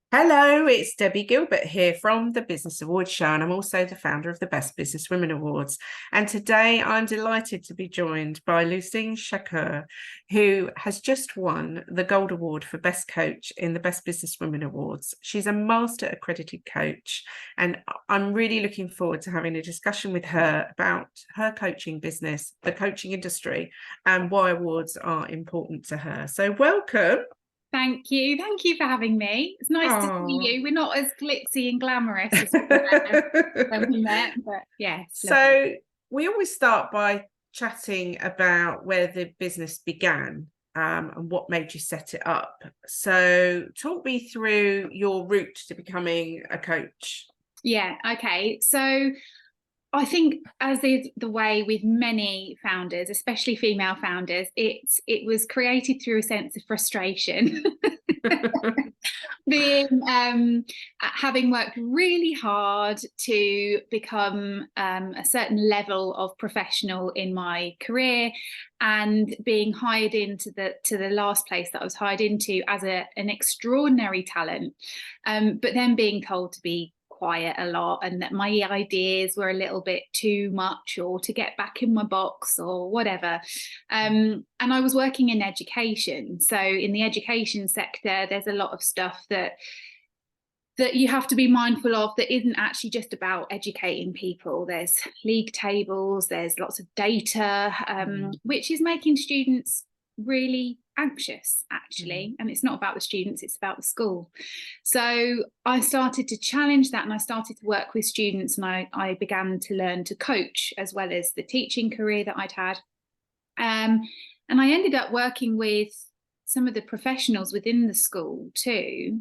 Hello, it's Debbie Gilbert here from the Business Awards show, and I'm also the founder of the Best Businesswomen Awards. And today I'm delighted to be joined by Lucienne Shakir, who has just won the Gold Award for Best Coach in the Best Businesswomen Awards. She's a master accredited coach, and I'm really looking forward to having a discussion with her about her coaching business, the coaching industry, and why awards are important to her. So welcome. Thank you. Thank you for having me. It's nice to see Oh. you. We're not as glitzy and glamorous as we were when we met, but yeah, it's lovely. So we always start by chatting about where the business began, and what made you set it up. So talk me through your route to becoming a coach. Yeah, okay. So I think, as is the way with many founders, especially female founders, it was created through a sense of frustration. Being having worked really hard to become a certain level of professional in my career, and being hired into the last place that I was hired into as an extraordinary talent, but then being told to be quiet a lot, and that my ideas were a little bit too much, or to get back in my box or whatever. And I was working in education, so in the education sector there's a lot of stuff that you have to be mindful of that isn't actually just about educating people. There's league tables, there's lots of data, which is making students really anxious, actually. And it's not about the students, it's about the school. So I started to challenge that, and I started to work with students, and I began to learn to coach as well as the teaching career that I'd had. And I ended up working with some of the professionals within the school too.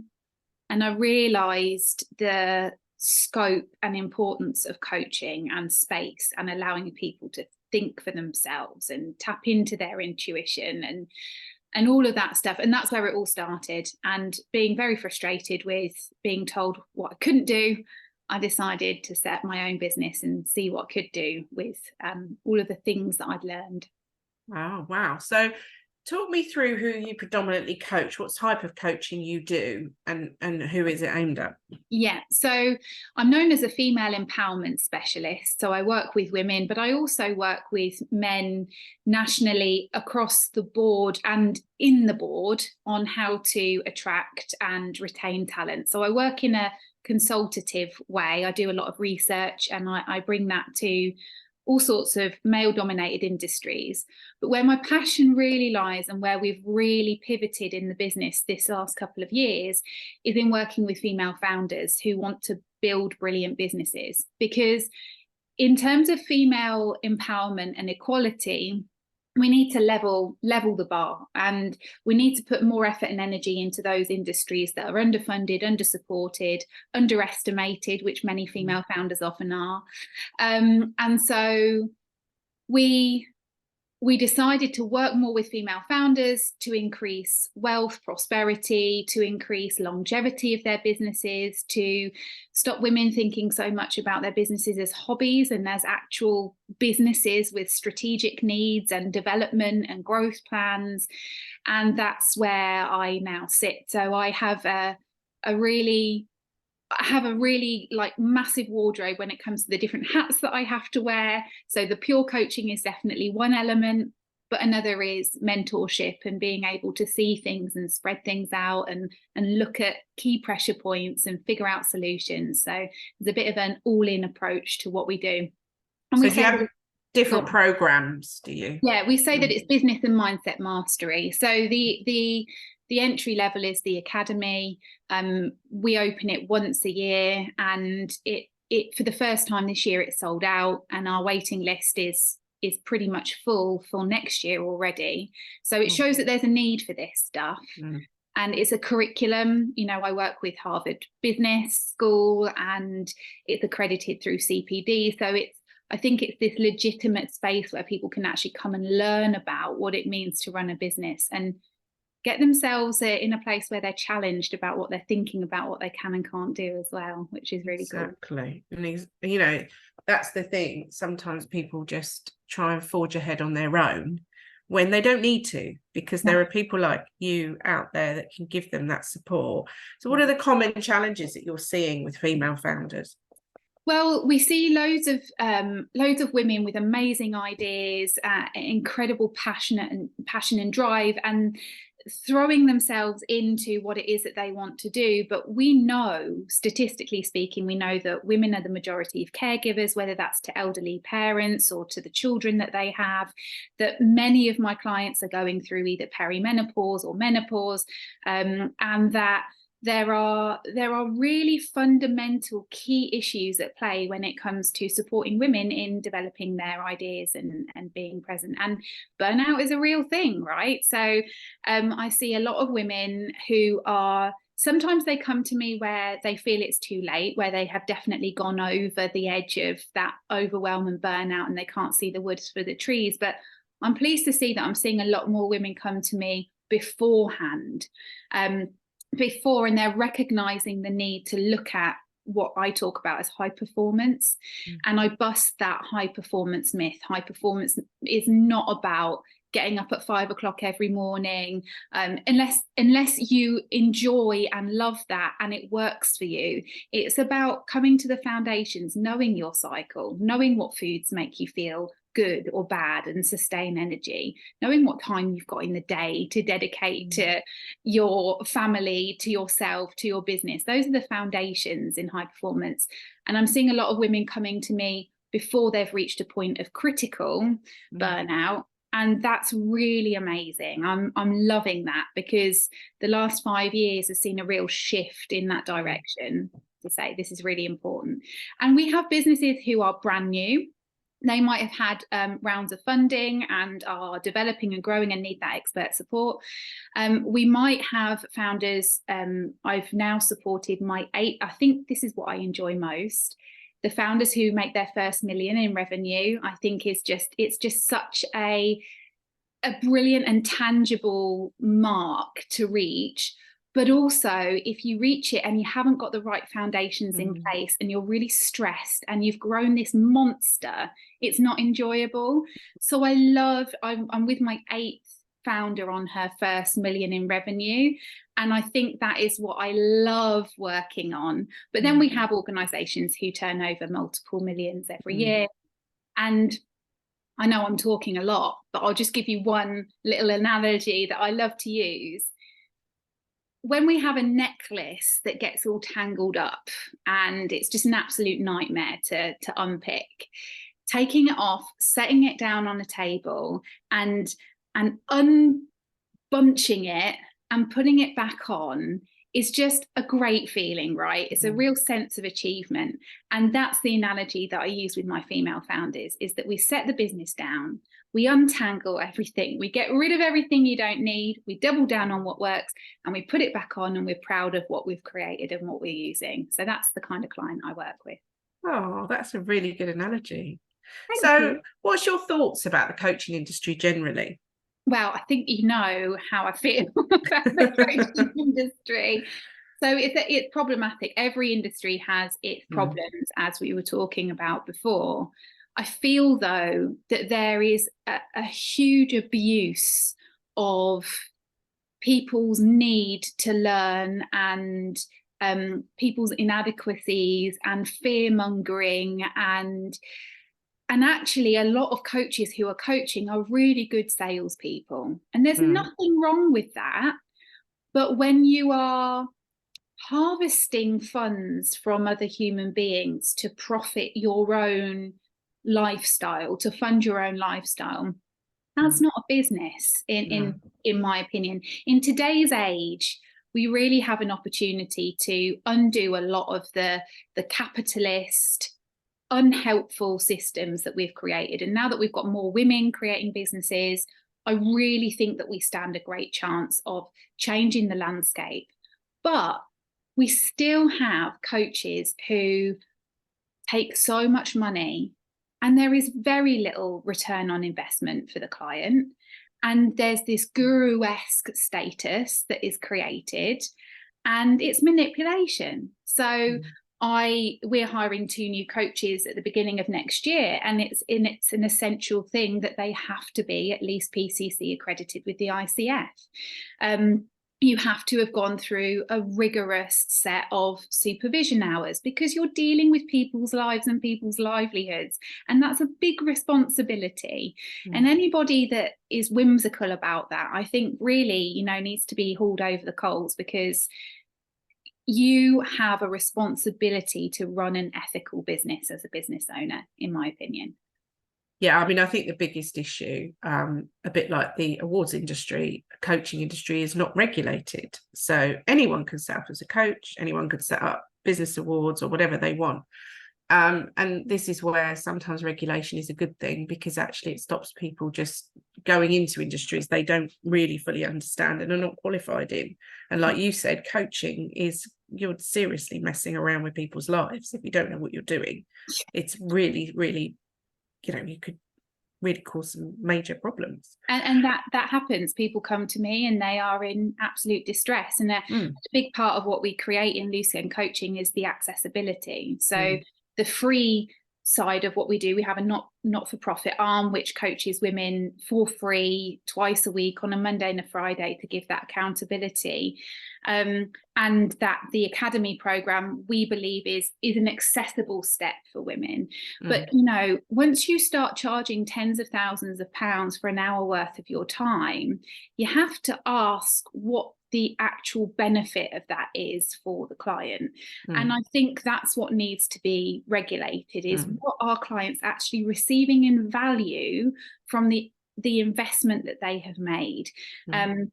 And I realised the scope and importance of coaching and space, and allowing people to think for themselves and tap into their intuition and all of that stuff. And that's where it all started. And being very frustrated with being told what I couldn't do, I decided to set up my own business and see what I could do with all of the things that I'd learned. Wow. So talk me through who you predominantly coach, what type of coaching you do, and who is it aimed at? Yeah, so I'm known as a female empowerment specialist. So I work with women, but I also work with men nationally across the board and in the board on how to attract and retain talent. So I work in a consultative way. I do a lot of research, and I bring that to all sorts of male-dominated industries. But where my passion really lies, and where we've really pivoted in the business this last couple of years, is in working with female founders who want to build brilliant businesses. Because in terms of female empowerment and equality, we need to level the bar, and we need to put more effort and energy into those industries that are underfunded, undersupported, underestimated, which many female founders often are. And so we decided to work more with female founders to increase wealth, prosperity, to increase longevity of their businesses, to stop women thinking so much about their businesses as hobbies and as actual businesses with strategic needs and development and growth plans. And that's where I now sit. So I have a really like massive wardrobe when it comes to the different hats that I have to wear. So the pure coaching is definitely one element, but another is mentorship and being able to see things and spread things out and look at key pressure points and figure out solutions. So there's a bit of an all-in approach to what we do. And So we do you say have different programs, do you? yeah, we say that it's business and mindset mastery. So the entry level is the academy. We open it once a year, and it for the first time this year it's sold out, and our waiting list is pretty much full for next year already. So it shows that there's a need for this stuff. And it's a curriculum. You know, I work with Harvard Business School, and it's accredited through CPD. So I think it's this legitimate space where people can actually come and learn about what it means to run a business and get themselves in a place where they're challenged about what they're thinking about, what they can and can't do as well, which is really cool. Exactly. And you know, that's the thing. Sometimes people just try and forge ahead on their own when they don't need to, because Yeah. there are people like you out there that can give them that support. So what are the common challenges that you're seeing with female founders? Well, we see loads of women with amazing ideas, incredible passion and drive, and throwing themselves into what it is that they want to do. But we know, statistically speaking, we know that women are the majority of caregivers, whether that's to elderly parents or to the children that they have, that many of my clients are going through either perimenopause or menopause, and that there are really fundamental key issues at play when it comes to supporting women in developing their ideas and being present. And burnout is a real thing, right? So I see a lot of women who are, sometimes they come to me where they feel it's too late, where they have definitely gone over the edge of that overwhelm and burnout and they can't see the woods for the trees. But I'm pleased to see that I'm seeing a lot more women come to me beforehand, and they're recognizing the need to look at what I talk about as high performance. And I bust that high performance myth. High performance is not about getting up at 5 o'clock every morning, unless you enjoy and love that and it works for you. It's about coming to the foundations, knowing your cycle, knowing what foods make you feel good or bad and sustain energy, knowing what time you've got in the day to dedicate to your family, to yourself, to your business. Those are the foundations in high performance. And I'm seeing a lot of women coming to me before they've reached a point of critical burnout. And that's really amazing. I'm loving that, because the last 5 years has seen a real shift in that direction to say this is really important. And we have businesses who are brand new. They might have had rounds of funding and are developing and growing and need that expert support. We might have founders. I've now supported my 8. I think this is what I enjoy most. The founders who make their first million in revenue, I think it's just such a brilliant and tangible mark to reach. But also, if you reach it and you haven't got the right foundations in place and you're really stressed and you've grown this monster, it's not enjoyable. So I'm with my 8th founder on her first million in revenue. And I think that is what I love working on. But then we have organizations who turn over multiple millions every year. And I know I'm talking a lot, but I'll just give you one little analogy that I love to use. When we have a necklace that gets all tangled up and it's just an absolute nightmare to unpick, taking it off, setting it down on a table and unbunching it and putting it back on is just a great feeling, right? It's a real sense of achievement. And that's the analogy that I use with my female founders, is that we set the business down, we untangle everything, we get rid of everything you don't need, we double down on what works, and we put it back on, and we're proud of what we've created and what we're using. So that's the kind of client I work with. Oh, that's a really good analogy. Thank you. What's your thoughts about the coaching industry generally? Well, I think you know how I feel about the coaching industry. So it's problematic. Every industry has its problems, as we were talking about before. I feel, though, that there is a huge abuse of people's need to learn and people's inadequacies and fear-mongering and actually a lot of coaches who are coaching are really good salespeople. And there's nothing wrong with that. But when you are harvesting funds from other human beings to profit your own lifestyle, to fund your own lifestyle, that's not a business, in my opinion. In today's age, we really have an opportunity to undo a lot of the capitalist, unhelpful systems that we've created. And now that we've got more women creating businesses, I really think that we stand a great chance of changing the landscape. But we still have coaches who take so much money and there is very little return on investment for the client. And there's this guru-esque status that is created, and it's manipulation. So we're hiring 2 new coaches at the beginning of next year, and it's an essential thing that they have to be at least PCC accredited with the ICF. You have to have gone through a rigorous set of supervision hours, because you're dealing with people's lives and people's livelihoods, and that's a big responsibility. And anybody that is whimsical about that, I think really, needs to be hauled over the coals, because you have a responsibility to run an ethical business as a business owner, in my opinion. Yeah, I mean, I think the biggest issue, a bit like the awards industry, coaching industry, is not regulated. So anyone can set up as a coach, anyone could set up business awards or whatever they want. And this is where sometimes regulation is a good thing, because actually it stops people just going into industries they don't really fully understand and are not qualified in. And like you said, coaching is, you're seriously messing around with people's lives if you don't know what you're doing. It's really, really, you could really cause some major problems. And that happens. People come to me and they are in absolute distress. And a big part of what we create in Lucienne Coaching is the accessibility. So the free side of what we do, we have a not-for-profit arm which coaches women for free twice a week on a Monday and a Friday to give that accountability. And that the academy program, we believe, is an accessible step for women. But once you start charging tens of thousands of pounds for an hour worth of your time, you have to ask what the actual benefit of that is for the client. And I think that's what needs to be regulated, is what are clients actually receiving in value from the investment that they have made. And,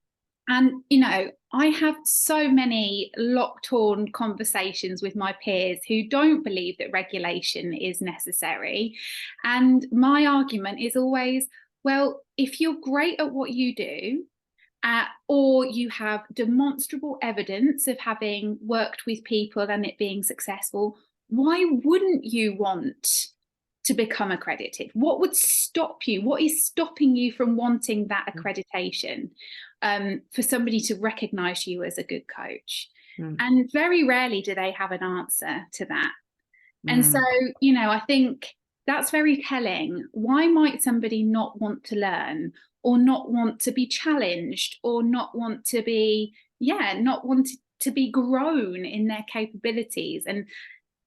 I have so many locked-horn conversations with my peers who don't believe that regulation is necessary. And my argument is always, well, if you're great at what you do, or you have demonstrable evidence of having worked with people and it being successful, why wouldn't you want to become accredited? What would stop you? What is stopping you from wanting that accreditation? For somebody to recognize you as a good coach. And very rarely do they have an answer to that. And so, I think that's very telling. Why might somebody not want to learn, or not want to be challenged, or not want to be grown in their capabilities? And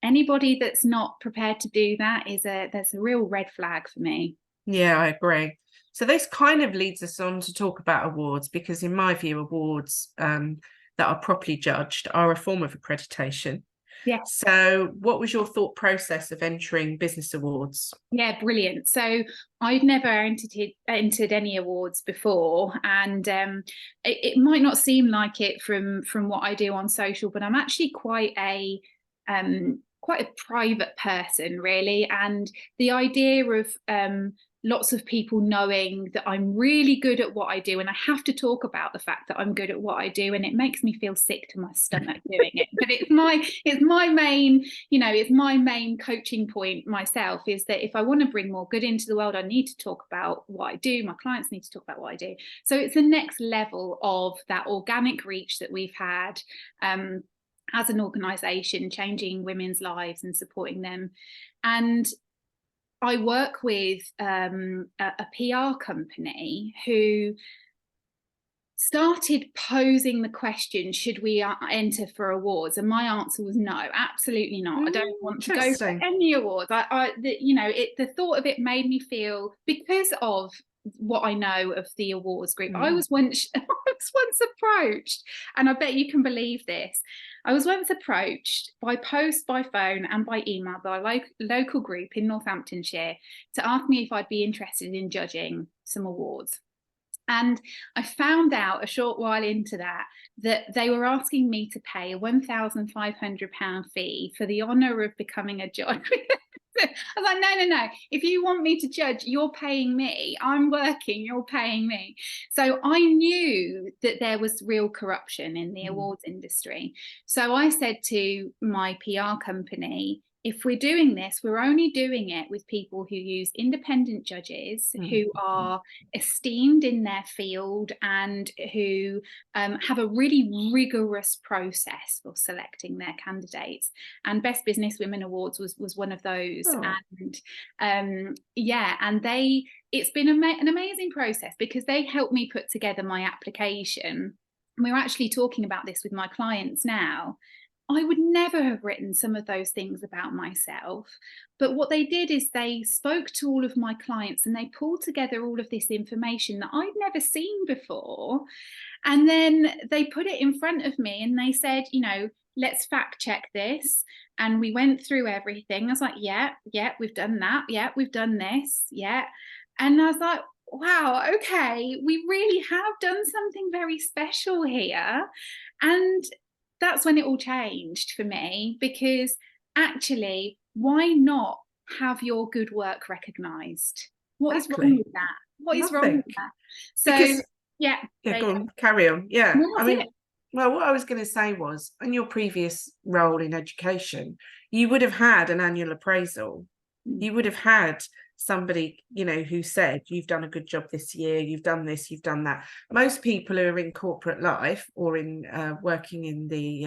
anybody that's not prepared to do that there's a real red flag for me. Yeah, I agree. So this kind of leads us on to talk about awards, because in my view, awards that are properly judged are a form of accreditation. Yeah. So what was your thought process of entering business awards? Yeah, brilliant. So I'd never entered any awards before, and it might not seem like it from what I do on social, but I'm actually quite a private person, really. And the idea of lots of people knowing that I'm really good at what I do, and I have to talk about the fact that I'm good at what I do, and it makes me feel sick to my stomach doing it. But it's my main coaching point myself, is that if I want to bring more good into the world, I need to talk about what I do. My clients need to talk about what I do. So it's the next level of that organic reach that we've had as an organisation, changing women's lives and supporting them. And I work with a PR company who started posing the question, should we enter for awards? And my answer was no, absolutely not. I don't want to go for any awards. The thought of it made me feel, because of what I know of the awards group, I was once approached, and I bet you can believe this, I was once approached by post, by phone and by email by a local group in Northamptonshire to ask me if I'd be interested in judging some awards. And I found out a short while into that they were asking me to pay a £1,500 fee for the honour of becoming a judge. I was like, no. If you want me to judge, you're paying me. I'm working, you're paying me. So I knew that there was real corruption in the awards industry. So I said to my PR company, if we're doing this, we're only doing it with people who use independent judges who are esteemed in their field and who have a really rigorous process for selecting their candidates. And Best Businesswomen Awards was one of those. And it's been an amazing process, because they helped me put together my application. We're actually talking about this with my clients now. I would never have written some of those things about myself. But what they did is they spoke to all of my clients and they pulled together all of this information that I'd never seen before. And then they put it in front of me and they said, you know, let's fact check this. And we went through everything. I was like, yeah, we've done that. Yeah, we've done this. Yeah. And I was like, wow, okay, we really have done something very special here. And that's when it all changed for me, because actually, why not have your good work recognised? What is wrong with that? What is wrong with that? So, because, yeah, go on, carry on. Yeah, no, I mean, well, what I was going to say was, in your previous role in education, you would have had an annual appraisal. You would have had somebody, you know, who said, you've done a good job this year, you've done this, you've done that. Most people who are in corporate life or in working in the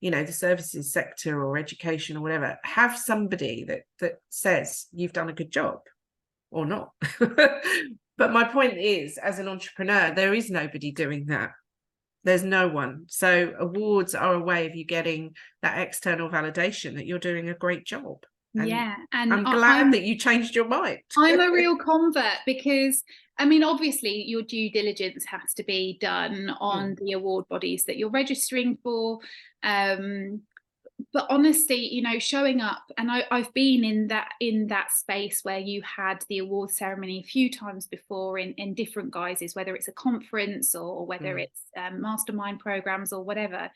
you know, the services sector or education or whatever, have somebody that says you've done a good job or not. But my point is, as an entrepreneur, there is nobody doing that. There's no one. So awards are a way of you getting that external validation that you're doing a great job. And and I'm glad that you changed your mind. I'm a real convert, because I mean, obviously your due diligence has to be done on the award bodies that you're registering for. But honestly, you know, showing up, and I've been in that space where you had the award ceremony a few times before in different guises, whether it's a conference or whether it's mastermind programs or whatever.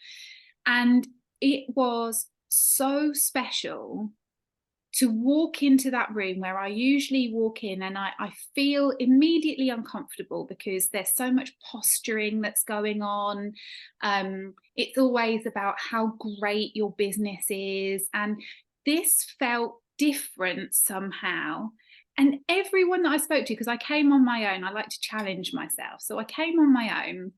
And it was so special to walk into that room where I usually walk in and I feel immediately uncomfortable, because there's so much posturing that's going on. It's always about how great your business is. And this felt different somehow. And everyone that I spoke to, because I came on my own, I like to challenge myself. So I came on my own.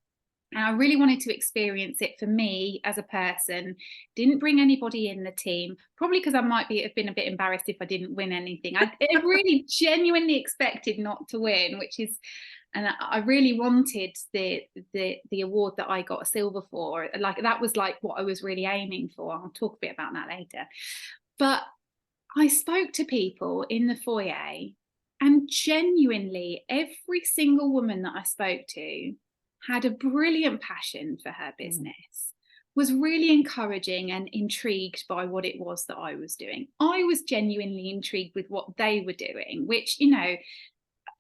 And I really wanted to experience it for me as a person. Didn't bring anybody in the team, probably because I might have been a bit embarrassed if I didn't win anything. I really genuinely expected not to win, and I really wanted the award that I got a silver for. Like, that was like what I was really aiming for. I'll talk a bit about that later. But I spoke to people in the foyer, and genuinely every single woman that I spoke to had a brilliant passion for her business, was really encouraging and intrigued by what it was that I was doing. I was genuinely intrigued with what they were doing, which, you know,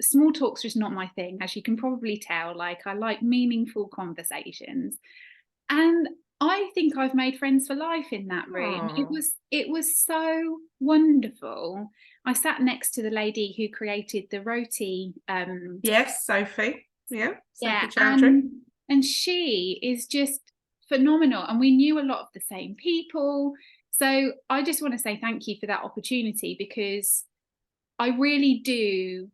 small talk's just not my thing, as you can probably tell. Like, I like meaningful conversations. And I think I've made friends for life in that room. It was so wonderful. I sat next to the lady who created the roti. Yes, Sophie. Yeah, and she is just phenomenal, and we knew a lot of the same people. So I just want to say thank you for that opportunity, because I really do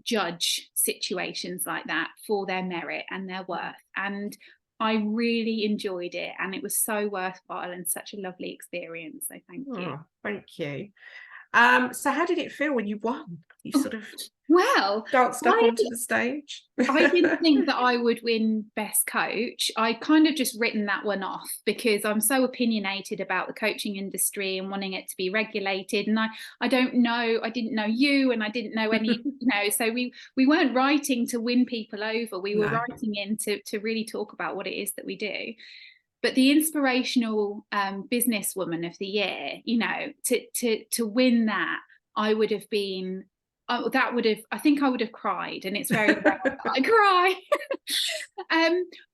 judge situations like that for their merit and their worth, and I really enjoyed it, and it was so worthwhile and such a lovely experience. So thank you. Thank you. So how did it feel when you won? You sort of danced up onto the stage. I didn't think that I would win Best Coach. I kind of just written that one off, because I'm so opinionated about the coaching industry and wanting it to be regulated. And I didn't know you, and I didn't know any, you know, so we weren't writing to win people over. We were writing in to really talk about what it is that we do. But the inspirational businesswoman of the year, you know, to win that, I would have been, I think I would have cried, and it's very rare that I cry.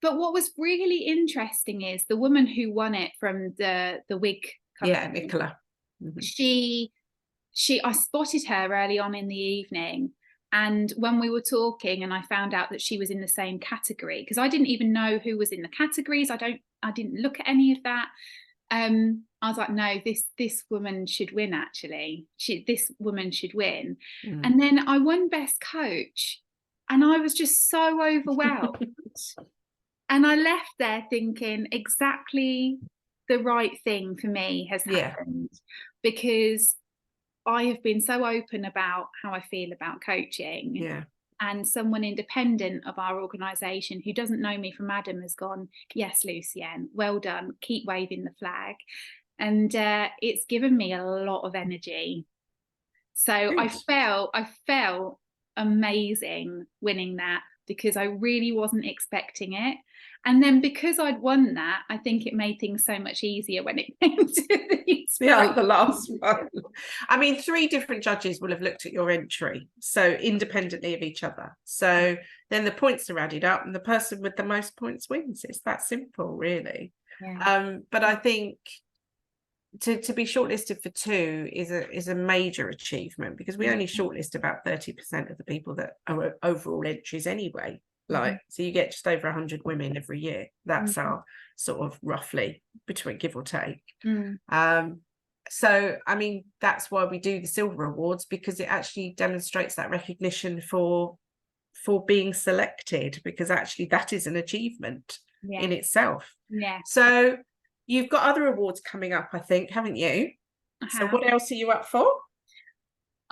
But what was really interesting is the woman who won it from the wig company. Yeah, Nicola. I spotted her early on in the evening. And when we were talking, and I found out that she was in the same category, because I didn't even know who was in the categories. I didn't look at any of that. I was like, no, this woman should win, actually. This woman should win. Mm. And then I won Best Coach, and I was just so overwhelmed. And I left there thinking exactly the right thing for me has happened, because I have been so open about how I feel about coaching. Yeah. And someone independent of our organisation who doesn't know me from Adam has gone, yes, Lucienne, well done, keep waving the flag. And it's given me a lot of energy. So Good. I felt amazing winning that, because I really wasn't expecting it. And then because I'd won that, I think it made things so much easier when it came to the last one. I mean, 3 different judges will have looked at your entry, so independently of each other. So then the points are added up, and the person with the most points wins. It's that simple, really. Yeah. But I think to be shortlisted for 2 is a major achievement, because we only shortlist about 30% of the people that are overall entries anyway. Like, so you get just over 100 women every year. That's our sort of roughly, between give or take. So I mean, that's why we do the Silver Awards, because it actually demonstrates that recognition for being selected, because actually that is an achievement in itself. So you've got other awards coming up, I think, haven't you? So what else are you up for?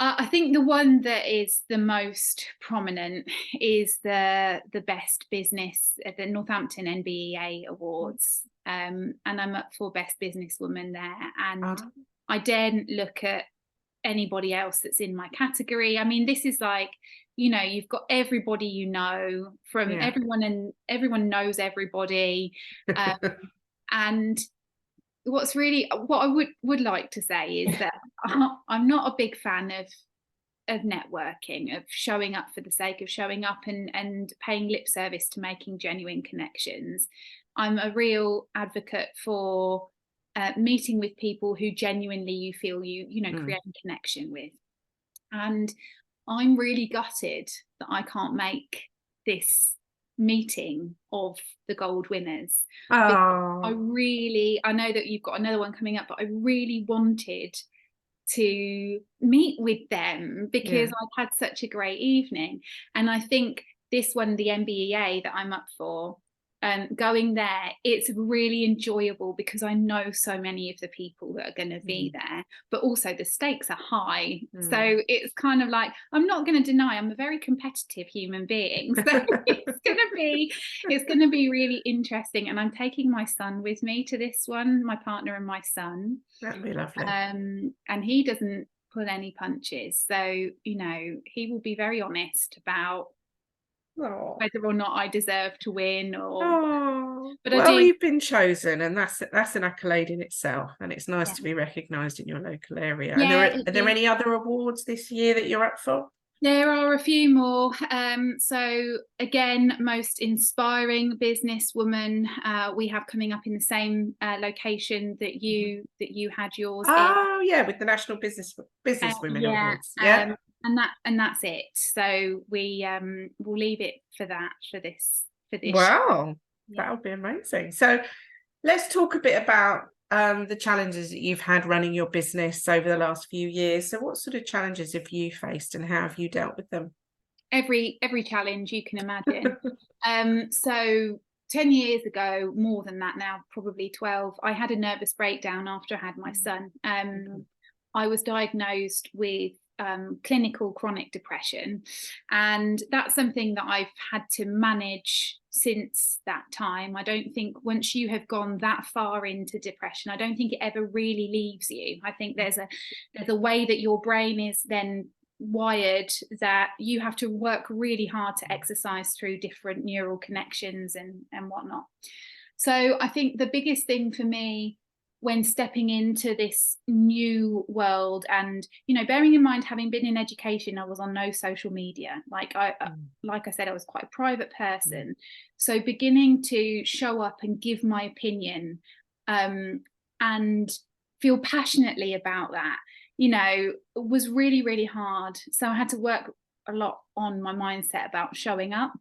I think the one that is the most prominent is the Best Business at the Northampton NBEA Awards. And I'm up for Best Businesswoman there. And I daren't look at anybody else that's in my category. I mean, this is like, you know, you've got everybody you know from everyone, and everyone knows everybody. And what I would like to say is that I'm not a big fan of networking, of showing up for the sake of showing up and paying lip service to making genuine connections. I'm a real advocate for meeting with people who genuinely you feel you know create a connection with. And I'm really gutted that I can't make this meeting of the gold winners. I know that you've got another one coming up, but I really wanted to meet with them, because I've had such a great evening. And I think this one, the NBEA that I'm up for, going there, it's really enjoyable, because I know so many of the people that are going to be there, but also the stakes are high. So it's kind of like, I'm not going to deny I'm a very competitive human being, so it's going to be really interesting. And I'm taking my son with me to this one, my partner and my son. That'd be lovely. And he doesn't pull any punches, so you know, he will be very honest about whether or not I deserve to win, but well, you've been chosen, and that's an accolade in itself, and it's nice to be recognised in your local area. Are there any other awards this year that you're up for? There are a few more. So again, most inspiring businesswoman we have coming up in the same location that you had yours in. With the National Businesswomen Awards. And that's it. So we'll leave it for this. Wow, that would be amazing. So let's talk a bit about the challenges that you've had running your business over the last few years. So what sort of challenges have you faced, and how have you dealt with them? Every challenge you can imagine. So 10 years ago, more than that now, probably 12, I had a nervous breakdown after I had my son. I was diagnosed with clinical chronic depression, and that's something that I've had to manage since that time. I don't think once you have gone that far into depression, I don't think it ever really leaves you. I think there's a way that your brain is then wired that you have to work really hard to exercise through different neural connections and whatnot. So I think the biggest thing for me when stepping into this new world, and you know, bearing in mind, having been in education, I was on no social media. Like I said, I was quite a private person. So beginning to show up and give my opinion and feel passionately about that, you know, was really, really hard. So I had to work a lot on my mindset about showing up.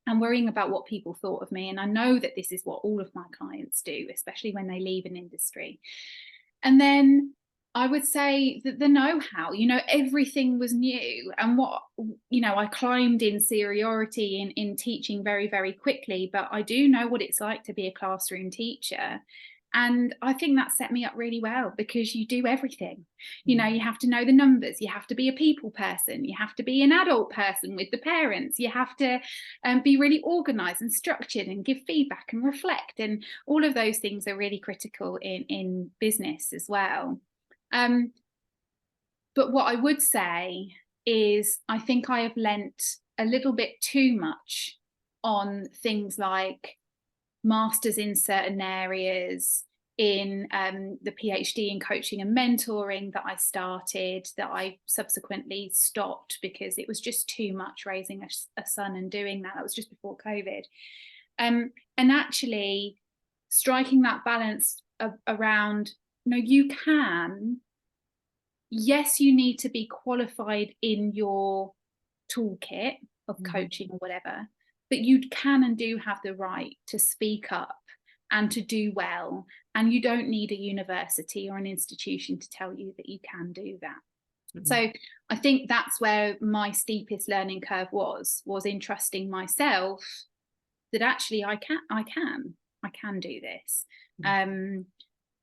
and worrying about what people thought of me. And I know that this is what all of my clients do, especially when they leave an industry. And then I would say that the know-how, everything was new. And I climbed in seniority in teaching very, very quickly, but I do know what it's like to be a classroom teacher. And I think that set me up really well, because you do everything. You have to know the numbers, you have to be a people person, you have to be an adult person with the parents, you have to be really organized and structured and give feedback and reflect. And all of those things are really critical in business as well. But what I would say is I think I have lent a little bit too much on things like masters in certain areas, in the PhD in coaching and mentoring that I started, that I subsequently stopped because it was just too much raising a son and doing that. That was just before COVID. And actually striking that balance around, you can, yes, you need to be qualified in your toolkit of coaching or whatever, but you can and do have the right to speak up and to do well. And you don't need a university or an institution to tell you that you can do that. So I think that's where my steepest learning curve was in trusting myself that actually I can do this.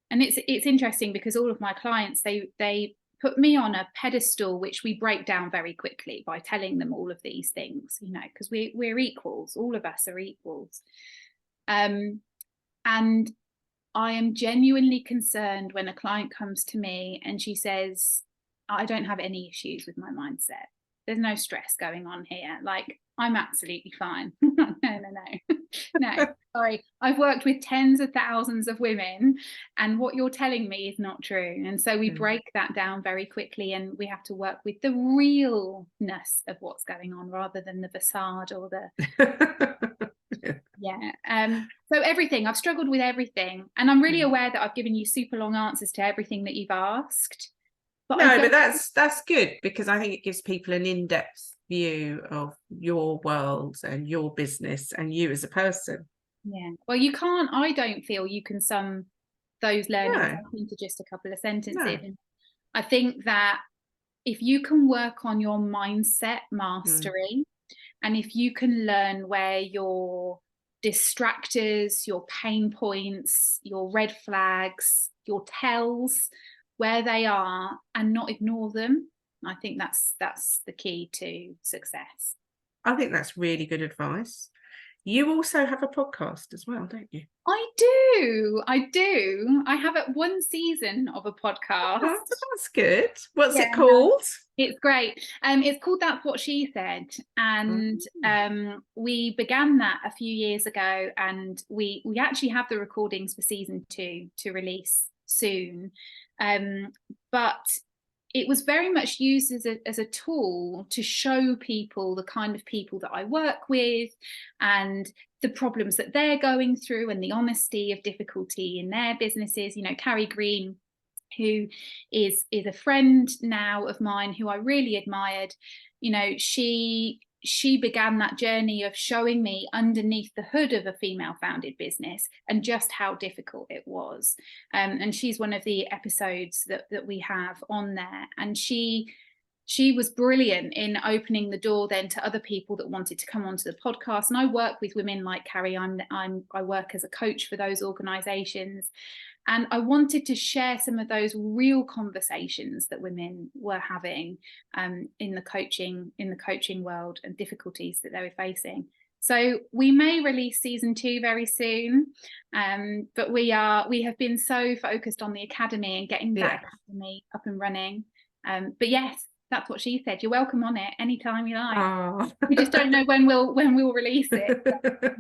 And it's interesting because all of my clients, they put me on a pedestal, which we break down very quickly by telling them all of these things, because we're equals. All of us are equals. And I am genuinely concerned when a client comes to me and she says, I don't have any issues with my mindset. There's no stress going on here. Like, I'm absolutely fine. No, sorry. I've worked with tens of thousands of women, and what you're telling me is not true. And so we break that down very quickly, and we have to work with the realness of what's going on rather than the facade or the so everything. I've struggled with everything, and I'm really aware that I've given you super long answers to everything that you've asked. But that's good, because I think it gives people an in-depth view of your world and your business and you as a person. Yeah. Well, I don't feel you can sum those learnings into just a couple of sentences. No. I think that if you can work on your mindset mastery, and if you can learn where your distractors, your pain points, your red flags, your tells, where they are, and not ignore them, I think that's the key to success. I think that's really good advice. You also have a podcast as well, don't you? I do. I have one season of a podcast. Oh, that's good. What's it called? It's great. It's called That's What She Said. And we began that a few years ago, and we actually have the recordings for season 2 to release soon. But it was very much used as a tool to show people the kind of people that I work with and the problems that they're going through and the honesty of difficulty in their businesses. Carrie Green, who is a friend now of mine who I really admired, she began that journey of showing me underneath the hood of a female founded business and just how difficult it was. And she's one of the episodes that we have on there. And she was brilliant in opening the door then to other people that wanted to come onto the podcast. And I work with women like Carrie. I work as a coach for those organizations. And I wanted to share some of those real conversations that women were having in the coaching world and difficulties that they were facing. So we may release season 2 very soon, but we have been so focused on the academy and getting that academy up and running. But yes, That's What She Said. You're welcome on it anytime you like. Oh. We just don't know when we'll release it. But,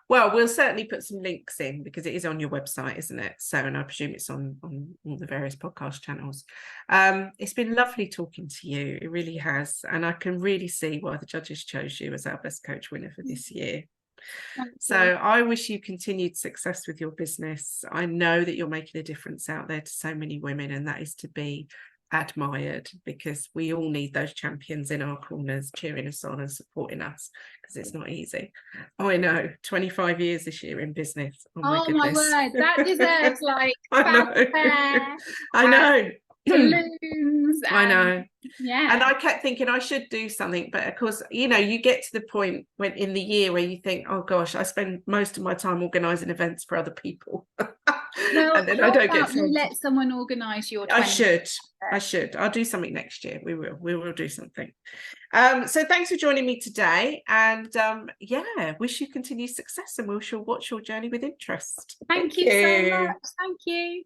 Well, we'll certainly put some links in because it is on your website, isn't it? So, and I presume it's on all the various podcast channels. It's been lovely talking to you. It really has. And I can really see why the judges chose you as our best coach winner for this year. So I wish you continued success with your business. I know that you're making a difference out there to so many women, and that is to be admired, because we all need those champions in our corners cheering us on and supporting us, because it's not easy. Oh, I know, 25 years this year in business. Oh my my goodness. word, that deserves like I know. fanfare I know. balloons. I know. Yeah. And I kept thinking I should do something, but of course, you know, you get to the point when in the year where you think, oh gosh, I spend most of my time organising events for other people. Well, and then how I don't about get you let someone organise your 20th. I should. I'll do something next year. We will do something. So thanks for joining me today, and yeah, wish you continued success, and we'll watch your journey with interest. Thank you so much. Thank you.